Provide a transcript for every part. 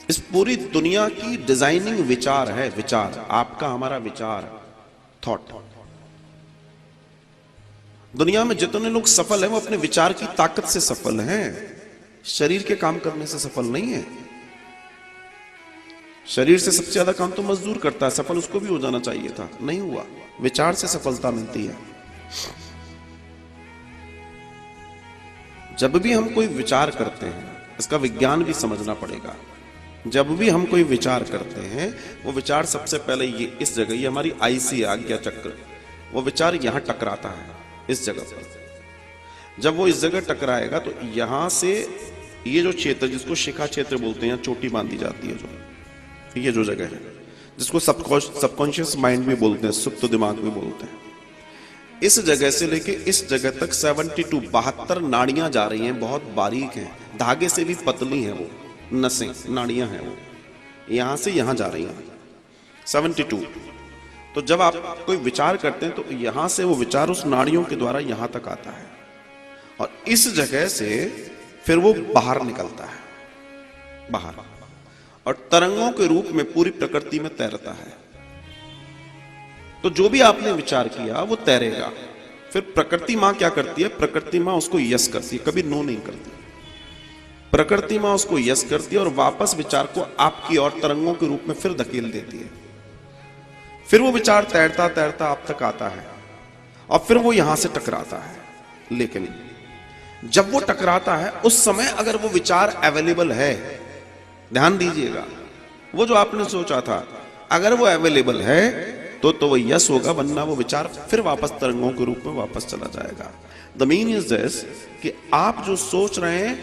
इस पूरी दुनिया की डिजाइनिंग विचार है, विचार, आपका हमारा विचार, थॉट। दुनिया में जितने लोग सफल हैं वो अपने विचार की ताकत से सफल हैं, शरीर के काम करने से सफल नहीं है। शरीर से सबसे ज्यादा काम तो मजदूर करता है, सफल उसको भी हो जाना चाहिए था, नहीं हुआ। विचार से सफलता मिलती है। जब भी हम कोई विचार करते हैं, इसका विज्ञान भी समझना पड़ेगा। जब भी हम कोई विचार करते हैं, वो विचार सबसे पहले ये इस जगह, ये हमारी आईसी आज्ञा चक्र, वो विचार यहां टकराता है इस जगह पर। जब वो इस जगह टकराएगा तो यहां से ये जो क्षेत्र, जिसको शिखा क्षेत्र बोलते हैं, चोटी बांधी जाती है, जो ये जो जगह है, जिसको सबकॉन्शियस माइंड भी बोलते हैं, सुप्त दिमाग भी बोलते हैं, इस जगह से लेके इस जगह तक 72 नाड़ियां जा रही हैं, बहुत बारीक हैं, धागे से भी पतली हैं वो नसें, नाड़ियां हैं वो, यहां से यहां जा रही हैं 72। तो जब आप कोई विचार करते हैं तो यहां से वो विचार उस नाड़ियों के द्वारा यहां तक आता है और इस जगह से फिर वो बाहर निकलता है, बाहर, और तरंगों के रूप में पूरी प्रकृति में तैरता है। तो जो भी आपने विचार किया वो तैरेगा। फिर प्रकृति मां क्या करती है? प्रकृति मां उसको यस करती है, कभी नो नहीं करती। प्रकृति मां उसको यस करती है और वापस विचार को आपकी और तरंगों के रूप में फिर धकेल देती है। फिर वो विचार तैरता तैरता आप तक आता है और फिर वो यहां से टकराता है। लेकिन जब वो टकराता है उस समय अगर वो विचार अवेलेबल है, ध्यान दीजिएगा, वो जो आपने सोचा था अगर वो अवेलेबल है तो वो यस होगा, वरना वो विचार फिर वापस तरंगों के रूप में वापस चला जाएगा। द मीन इज दिस कि आप जो सोच रहे हैं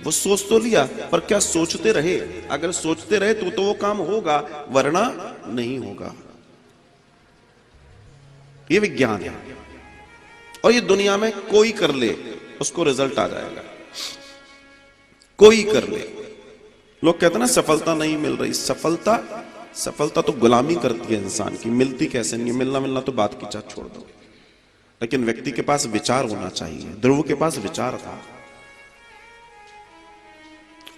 वो सोच तो लिया, पर क्या सोचते रहे? अगर सोचते रहे तो वो काम होगा, वरना नहीं होगा। ये विज्ञान है और ये दुनिया में कोई कर ले उसको रिजल्ट आ जाएगा, कोई कर ले। लोग कहते हैं ना सफलता नहीं मिल रही, सफलता तो गुलामी करती है इंसान की, मिलती कैसे नहीं है? मिलना तो बात की चाह छोड़ दो, लेकिन व्यक्ति के पास विचार होना चाहिए। ध्रुव के पास विचार था।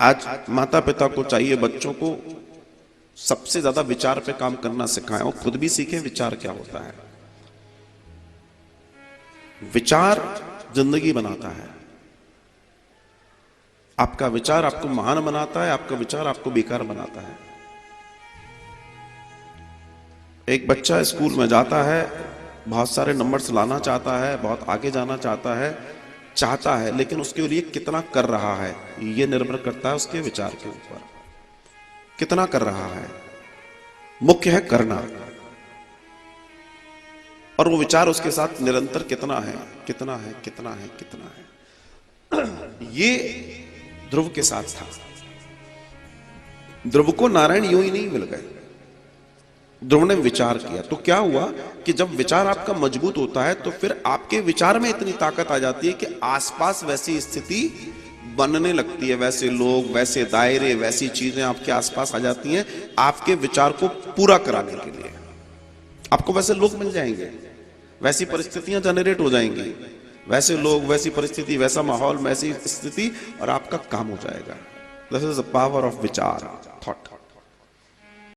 आज माता पिता को चाहिए बच्चों को सबसे ज्यादा विचार पे काम करना सिखाएं और खुद भी सीखें विचार क्या होता है। विचार जिंदगी बनाता है। आपका विचार आपको महान बनाता है, आपका विचार आपको बेकार बनाता है। एक बच्चा स्कूल में जाता है, बहुत सारे नंबर्स लाना चाहता है, बहुत आगे जाना चाहता है, लेकिन उसके लिए कितना कर रहा है यह निर्भर करता है उसके विचार के ऊपर। कितना कर रहा है, मुख्य है करना, और वो विचार उसके साथ निरंतर कितना है, कितना है, कितना है, कितना है। ये ध्रुव के साथ था। ध्रुव को नारायण यूं ही नहीं मिल गए, ध्रुव ने विचार किया। तो क्या हुआ कि जब विचार आपका मजबूत होता है तो फिर आपके विचार में इतनी ताकत आ जाती है कि आसपास वैसी स्थिति बनने लगती है, वैसे लोग, वैसे दायरे, वैसी चीजें आपके आसपास आ जाती हैं आपके विचार को पूरा कराने के लिए। आपको वैसे लोग मिल जाएंगे, वैसी परिस्थितियां जनरेट हो जाएंगी, वैसे लोग, वैसी परिस्थिति, वैसा माहौल, वैसी स्थिति, और आपका काम हो जाएगा। This is the power of विचार, थॉट।